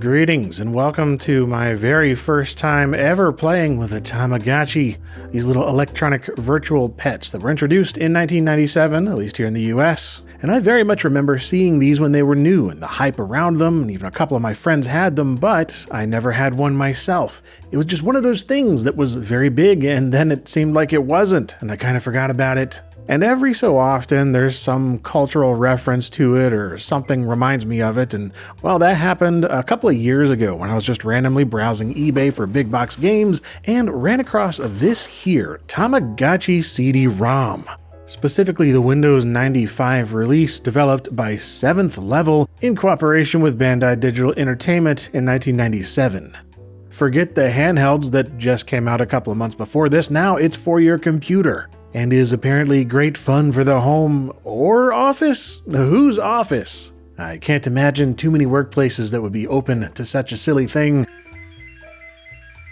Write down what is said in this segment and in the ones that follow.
Greetings and welcome to my very first time ever playing with a Tamagotchi, these little electronic virtual pets that were introduced in 1997, at least here in the US. And I very much remember seeing these when they were new and the hype around them, and even a couple of my friends had them, but I never had one myself. It was just one of those things that was very big and then it seemed like it wasn't, and I kind of forgot about it. And every so often, there's some cultural reference to it or something reminds me of it, and well, that happened a couple of years ago when I was just randomly browsing eBay for big box games and ran across this here, Tamagotchi CD-ROM. Specifically the Windows 95 release developed by Seventh Level in cooperation with Bandai Digital Entertainment in 1997. Forget the handhelds that just came out a couple of months before this, now it's for your computer. And is apparently great fun for the home or office? Whose office? I can't imagine too many workplaces that would be open to such a silly thing.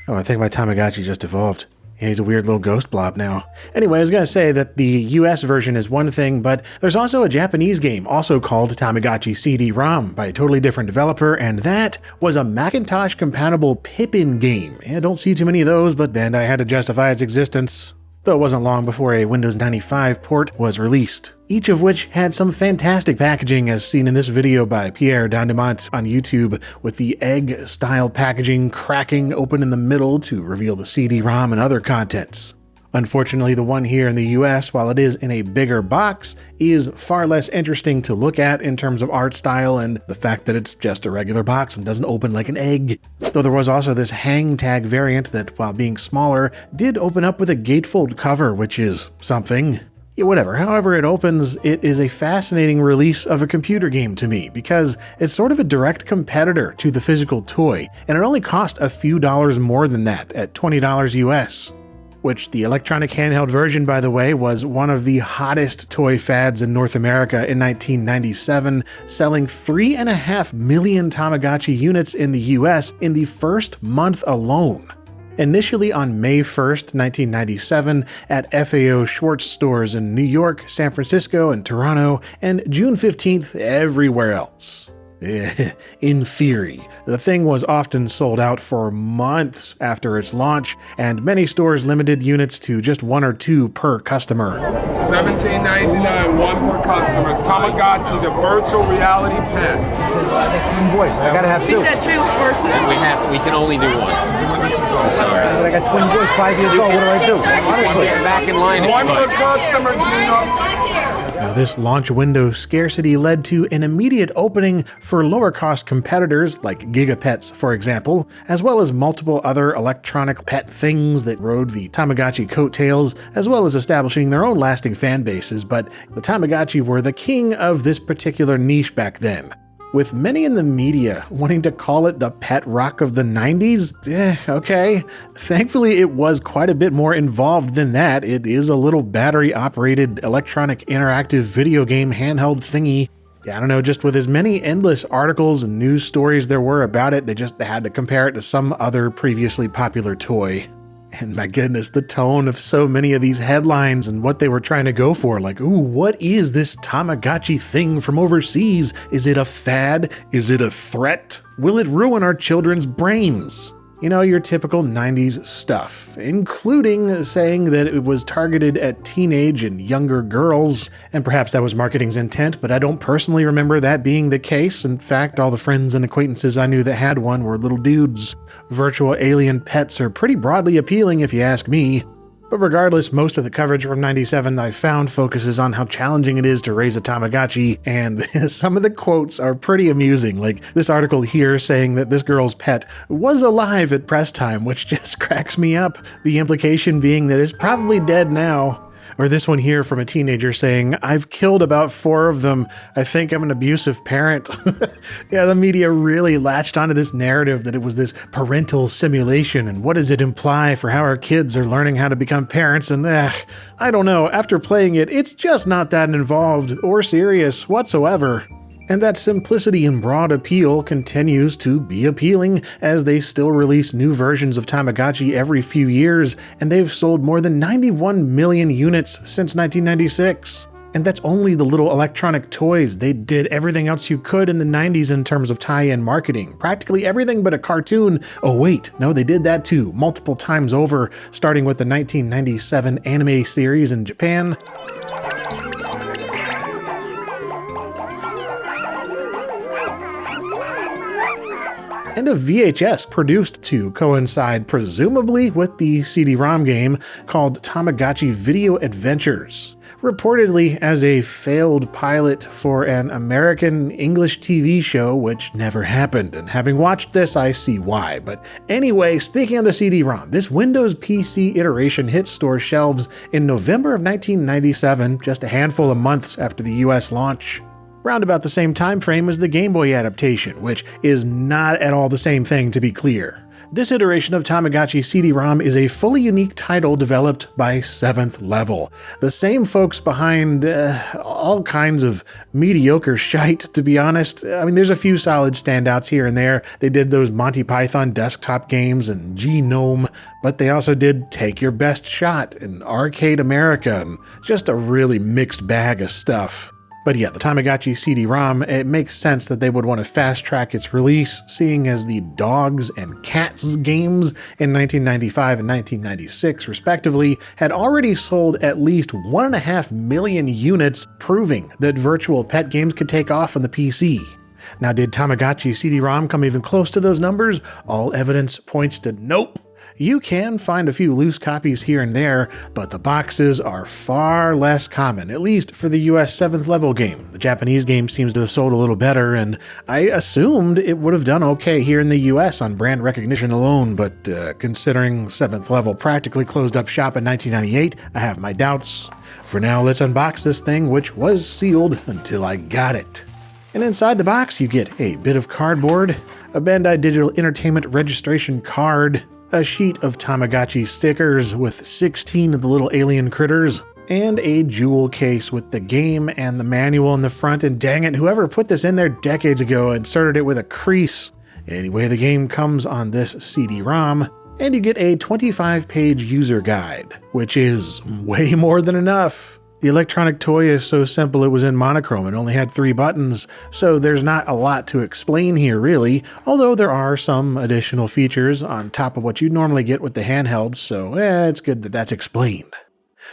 Oh, I think my Tamagotchi just evolved. Yeah, he's a weird little ghost blob now. Anyway, I was going to say that the US version is one thing, but there's also a Japanese game also called Tamagotchi CD-ROM by a totally different developer, and that was a Macintosh-compatible Pippin game. I don't see too many of those, but Bandai had to justify its existence. Though it wasn't long before a Windows 95 port was released, each of which had some fantastic packaging as seen in this video by Pierre Dandemont on YouTube, with the egg-style packaging cracking open in the middle to reveal the CD-ROM and other contents. Unfortunately, the one here in the US, while it is in a bigger box, is far less interesting to look at in terms of art style and the fact that it's just a regular box and doesn't open like an egg. Though there was also this hang tag variant that, while being smaller, did open up with a gatefold cover, which is something. Yeah, whatever, however it opens, it is a fascinating release of a computer game to me because it's sort of a direct competitor to the physical toy, and it only cost a few dollars more than that at $20 US. Which the electronic handheld version, by the way, was one of the hottest toy fads in North America in 1997, selling 3.5 million Tamagotchi units in the US in the first month alone. Initially on May 1st, 1997, at FAO Schwartz stores in New York, San Francisco, and Toronto, and June 15th everywhere else. In theory, the thing was often sold out for months after its launch, and many stores limited units to just one or two per customer. $17.99, one per customer. Tamagotchi, the virtual reality pet. Twin boys, I gotta have two. Is that true? Of course. We can only do one. I'm sorry. But I got twin boys, 5 years old, what do I do? Honestly. Get back in line if One you per like. customer, Dino. Now, this launch window scarcity led to an immediate opening for lower-cost competitors like Gigapets, for example, as well as multiple other electronic pet things that rode the Tamagotchi coattails, as well as establishing their own lasting fan bases, but the Tamagotchi were the king of this particular niche back then. With many in the media wanting to call it the pet rock of the 90s, okay. Thankfully, it was quite a bit more involved than that. It is a little battery-operated electronic interactive video game handheld thingy. Yeah, I don't know, just with as many endless articles and news stories there were about it, they just had to compare it to some other previously popular toy. And my goodness, the tone of so many of these headlines and what they were trying to go for, like, ooh, what is this Tamagotchi thing from overseas? Is it a fad? Is it a threat? Will it ruin our children's brains? You know, your typical 90s stuff, including saying that it was targeted at teenage and younger girls, and perhaps that was marketing's intent, but I don't personally remember that being the case. In fact, all the friends and acquaintances I knew that had one were little dudes. Virtual alien pets are pretty broadly appealing if you ask me. But regardless, most of the coverage from 97 I found focuses on how challenging it is to raise a Tamagotchi, and some of the quotes are pretty amusing, like this article here saying that this girl's pet was alive at press time, which just cracks me up, the implication being that it's probably dead now. Or this one here from a teenager saying, I've killed about 4 of them. I think I'm an abusive parent. Yeah, the media really latched onto this narrative that it was this parental simulation, and what does it imply for how our kids are learning how to become parents, and I don't know, after playing it, it's just not that involved or serious whatsoever. And that simplicity and broad appeal continues to be appealing as they still release new versions of Tamagotchi every few years, and they've sold more than 91 million units since 1996. And that's only the little electronic toys. They did everything else you could in the 90s in terms of tie-in marketing. Practically everything but a cartoon. Oh wait, no, they did that too, multiple times over, starting with the 1997 anime series in Japan. And a VHS produced to coincide presumably with the CD-ROM game called Tamagotchi Video Adventures, reportedly as a failed pilot for an American English TV show which never happened, and having watched this I see why. But anyway, speaking of the CD-ROM, this Windows PC iteration hit store shelves in November of 1997, just a handful of months after the US launch. Round about the same time frame as the Game Boy adaptation, which is not at all the same thing, to be clear. This iteration of Tamagotchi CD-ROM is a fully unique title developed by Seventh Level, the same folks behind all kinds of mediocre shite, to be honest. I mean, there's a few solid standouts here and there. They did those Monty Python desktop games and G-Gnome, but they also did Take Your Best Shot and Arcade America, and just a really mixed bag of stuff. But yeah, the Tamagotchi CD-ROM, it makes sense that they would want to fast-track its release, seeing as the Dogs and Cats games in 1995 and 1996, respectively, had already sold at least 1.5 million units, proving that virtual pet games could take off on the PC. Now, did Tamagotchi CD-ROM come even close to those numbers? All evidence points to nope. You can find a few loose copies here and there, but the boxes are far less common, at least for the US 7th level game. The Japanese game seems to have sold a little better, and I assumed it would have done okay here in the US on brand recognition alone, but considering 7th level practically closed up shop in 1998, I have my doubts. For now, let's unbox this thing, which was sealed until I got it. And inside the box, you get a bit of cardboard, a Bandai Digital Entertainment registration card, a sheet of Tamagotchi stickers with 16 of the little alien critters, and a jewel case with the game and the manual in the front, and dang it, whoever put this in there decades ago inserted it with a crease. Anyway, the game comes on this CD-ROM, and you get a 25-page user guide, which is way more than enough. The electronic toy is so simple it was in monochrome and only had 3 buttons, so there's not a lot to explain here really, although there are some additional features on top of what you normally get with the handhelds, so it's good that that's explained.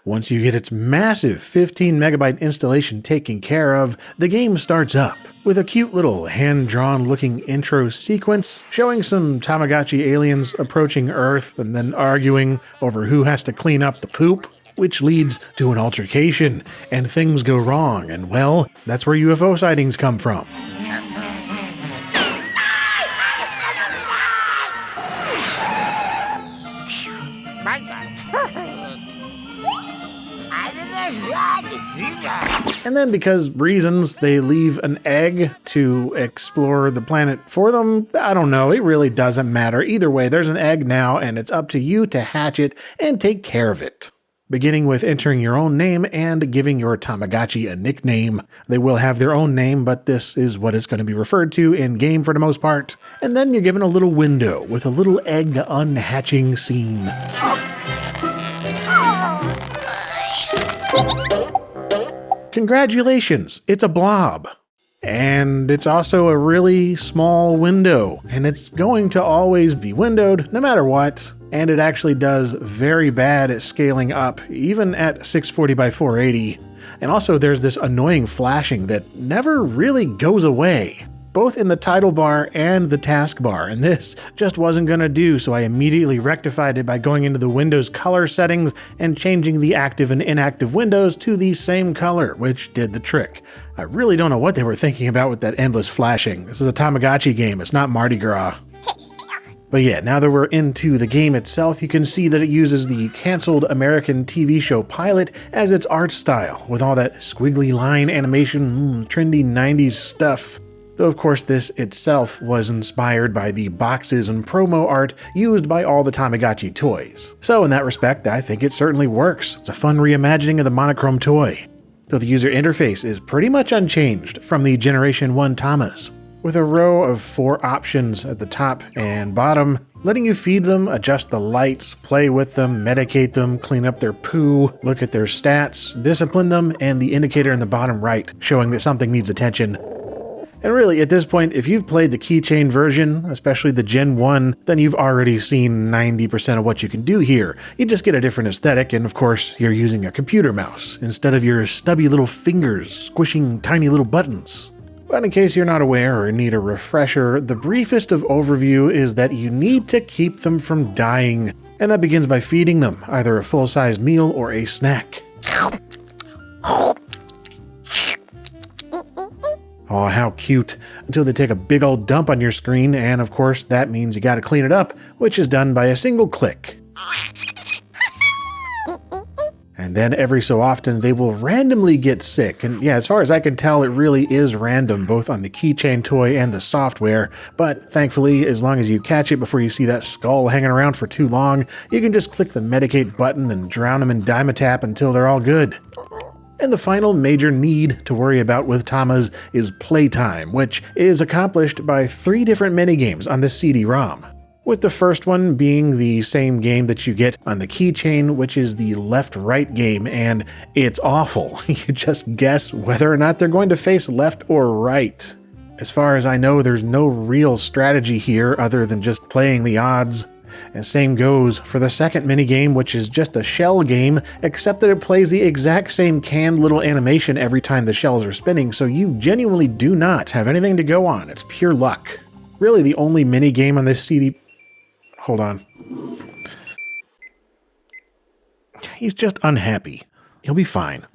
Once you get its massive 15 megabyte installation taken care of, the game starts up with a cute little hand-drawn looking intro sequence showing some Tamagotchi aliens approaching Earth and then arguing over who has to clean up the poop, which leads to an altercation, and things go wrong, and well, that's where UFO sightings come from. And then because reasons, they leave an egg to explore the planet for them. I don't know, it really doesn't matter. Either way, there's an egg now, and it's up to you to hatch it and take care of it. Beginning with entering your own name and giving your Tamagotchi a nickname. They will have their own name, but this is what it's going to be referred to in-game for the most part. And then you're given a little window with a little egg unhatching scene. Congratulations, it's a blob. And it's also a really small window, and it's going to always be windowed no matter what. And it actually does very bad at scaling up, even at 640 by 480. And also there's this annoying flashing that never really goes away, both in the title bar and the taskbar, and this just wasn't gonna do, so I immediately rectified it by going into the Windows color settings and changing the active and inactive windows to the same color, which did the trick. I really don't know what they were thinking about with that endless flashing. This is a Tamagotchi game, it's not Mardi Gras. But yeah, now that we're into the game itself, you can see that it uses the canceled American TV show pilot as its art style, with all that squiggly line animation, trendy 90s stuff. Though of course this itself was inspired by the boxes and promo art used by all the Tamagotchi toys. So in that respect, I think it certainly works. It's a fun reimagining of the monochrome toy. Though the user interface is pretty much unchanged from the Generation 1 Tamas, with a row of 4 options at the top and bottom, letting you feed them, adjust the lights, play with them, medicate them, clean up their poo, look at their stats, discipline them, and the indicator in the bottom right showing that something needs attention. And really, at this point, if you've played the keychain version, especially the Gen 1, then you've already seen 90% of what you can do here. You just get a different aesthetic, and of course, you're using a computer mouse instead of your stubby little fingers squishing tiny little buttons. But in case you're not aware or need a refresher, the briefest of overview is that you need to keep them from dying, and that begins by feeding them either a full-sized meal or a snack. Oh, how cute, until they take a big old dump on your screen, and of course that means you gotta clean it up, which is done by a single click. And then every so often they will randomly get sick, and yeah, as far as I can tell, it really is random, both on the keychain toy and the software, but thankfully, as long as you catch it before you see that skull hanging around for too long, you can just click the medicate button and drown them in Dimetapp until they're all good. And the final major need to worry about with Tamas is playtime, which is accomplished by 3 different minigames on the CD-ROM. With the first one being the same game that you get on the keychain, which is the left-right game, and it's awful. You just guess whether or not they're going to face left or right. As far as I know, there's no real strategy here other than just playing the odds. And same goes for the second minigame, which is just a shell game, except that it plays the exact same canned little animation every time the shells are spinning, so you genuinely do not have anything to go on. It's pure luck. Really, the only minigame on this CD... Hold on. He's just unhappy. He'll be fine.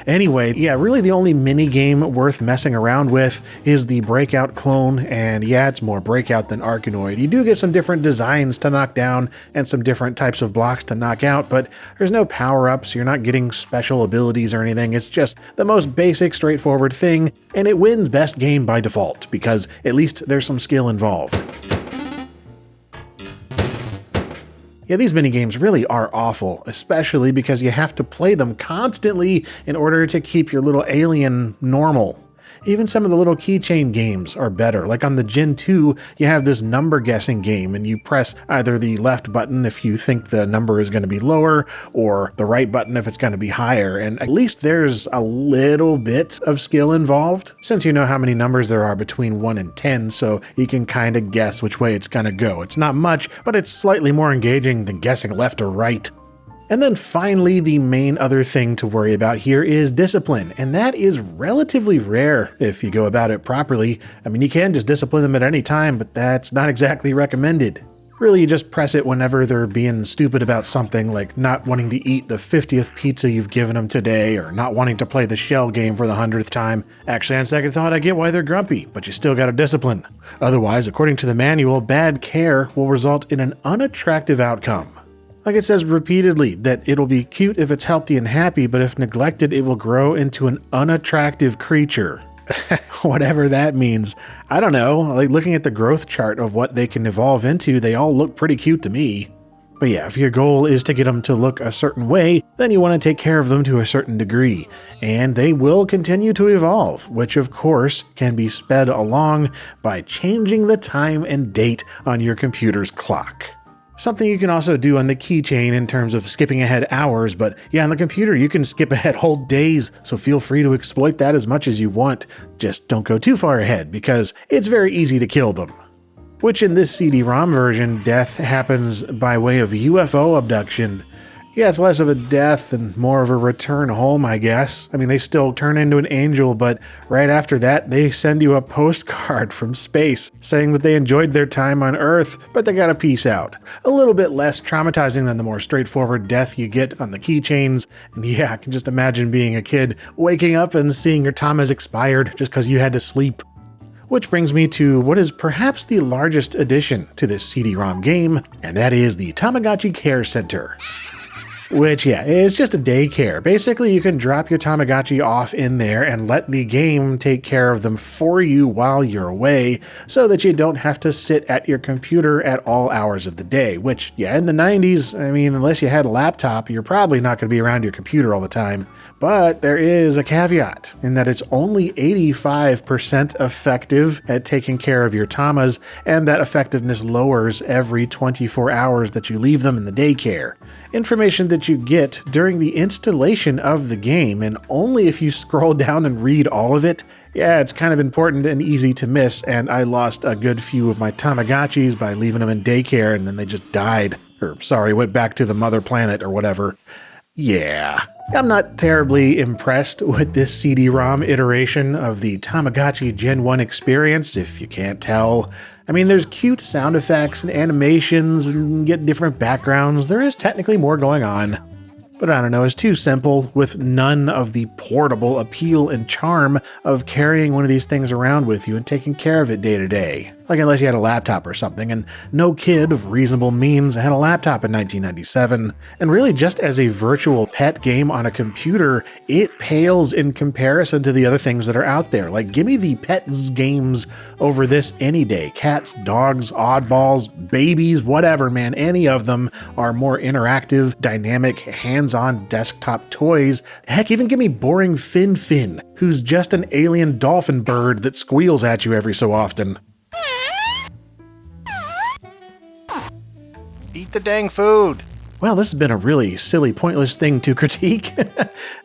Anyway, yeah, really the only minigame worth messing around with is the Breakout clone, and yeah, it's more Breakout than Arkanoid. You do get some different designs to knock down and some different types of blocks to knock out, but there's no power-ups, you're not getting special abilities or anything, it's just the most basic, straightforward thing, and it wins best game by default, because at least there's some skill involved. Yeah, these minigames really are awful, especially because you have to play them constantly in order to keep your little alien normal. Even some of the little keychain games are better. Like on the Gen 2, you have this number guessing game, and you press either the left button if you think the number is going to be lower, or the right button if it's going to be higher. And at least there's a little bit of skill involved, since you know how many numbers there are between 1 and 10, so you can kind of guess which way it's going to go. It's not much, but it's slightly more engaging than guessing left or right. And then finally, the main other thing to worry about here is discipline, and that is relatively rare if you go about it properly. I mean, you can just discipline them at any time, but that's not exactly recommended. Really, you just press it whenever they're being stupid about something, like not wanting to eat the 50th pizza you've given them today, or not wanting to play the shell game for the 100th time. Actually, on second thought, I get why they're grumpy, but you still gotta discipline. Otherwise, according to the manual, bad care will result in an unattractive outcome. Like it says repeatedly that it'll be cute if it's healthy and happy, but if neglected, it will grow into an unattractive creature. Whatever that means. I don't know, like looking at the growth chart of what they can evolve into, they all look pretty cute to me. But yeah, if your goal is to get them to look a certain way, then you want to take care of them to a certain degree. And they will continue to evolve, which of course can be sped along by changing the time and date on your computer's clock. Something you can also do on the keychain in terms of skipping ahead hours, but yeah, on the computer you can skip ahead whole days, so feel free to exploit that as much as you want. Just don't go too far ahead, because it's very easy to kill them. Which in this CD-ROM version, death happens by way of UFO abduction. Yeah, it's less of a death and more of a return home, I guess. I mean, they still turn into an angel, but right after that, they send you a postcard from space saying that they enjoyed their time on Earth, but they gotta peace out. A little bit less traumatizing than the more straightforward death you get on the keychains. And yeah, I can just imagine being a kid, waking up and seeing your time has expired just because you had to sleep. Which brings me to what is perhaps the largest addition to this CD-ROM game, and that is the Tamagotchi Care Center. Which, yeah, is just a daycare. Basically, you can drop your Tamagotchi off in there and let the game take care of them for you while you're away so that you don't have to sit at your computer at all hours of the day. Which, yeah, in the 90s, I mean, unless you had a laptop, you're probably not going to be around your computer all the time. But there is a caveat in that it's only 85% effective at taking care of your Tamas, and that effectiveness lowers every 24 hours that you leave them in the daycare. Information that you get during the installation of the game, and only if you scroll down and read all of it. Yeah, it's kind of important and easy to miss, and I lost a good few of my Tamagotchis by leaving them in daycare and then they just died. Or, sorry, went back to the mother planet or whatever. Yeah. I'm not terribly impressed with this CD-ROM iteration of the Tamagotchi Gen 1 experience, if you can't tell. I mean, there's cute sound effects and animations and get different backgrounds. There is technically more going on. But I don't know, it's too simple with none of the portable appeal and charm of carrying one of these things around with you and taking care of it day to day. Like unless you had a laptop or something, and no kid of reasonable means had a laptop in 1997. And really just as a virtual pet game on a computer, it pales in comparison to the other things that are out there. Like give me the pets games over this any day. Cats, dogs, oddballs, babies, whatever, man, any of them are more interactive, dynamic, hands-on desktop toys. Heck, even give me boring Fin, who's just an alien dolphin bird that squeals at you every so often. Eat the dang food. Well, this has been a really silly, pointless thing to critique.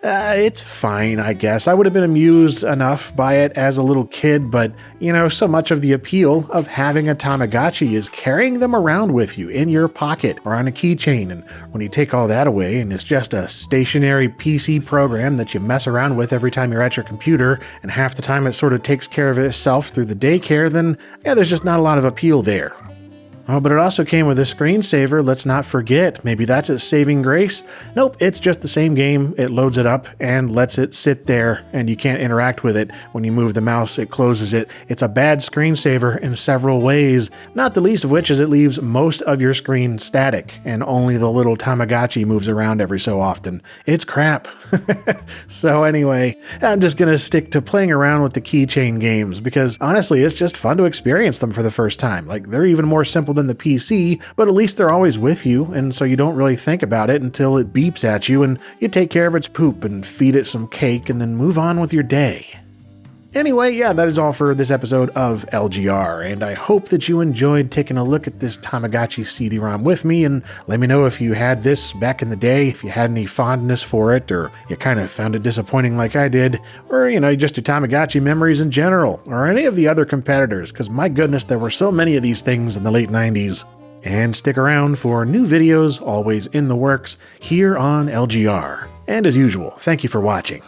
It's fine, I guess. I would have been amused enough by it as a little kid, but, you know, so much of the appeal of having a Tamagotchi is carrying them around with you in your pocket or on a keychain. And when you take all that away and it's just a stationary PC program that you mess around with every time you're at your computer, and half the time it sort of takes care of itself through the daycare, then, yeah, there's just not a lot of appeal there. Oh, but it also came with a screensaver, let's not forget. Maybe that's its saving grace? Nope, it's just the same game. It loads it up and lets it sit there, and you can't interact with it. When you move the mouse, it closes it. It's a bad screensaver in several ways, not the least of which is it leaves most of your screen static, and only the little Tamagotchi moves around every so often. It's crap. So anyway, I'm just gonna stick to playing around with the keychain games, because honestly, it's just fun to experience them for the first time. Like, they're even more simple than the PC, but at least they're always with you, and so you don't really think about it until it beeps at you and you take care of its poop and feed it some cake and then move on with your day. Anyway, yeah, that is all for this episode of LGR, and I hope that you enjoyed taking a look at this Tamagotchi CD-ROM with me, and let me know if you had this back in the day, if you had any fondness for it, or you kind of found it disappointing like I did, or, you know, just your Tamagotchi memories in general, or any of the other competitors, because my goodness, there were so many of these things in the late 90s. And stick around for new videos, always in the works, here on LGR. And as usual, thank you for watching.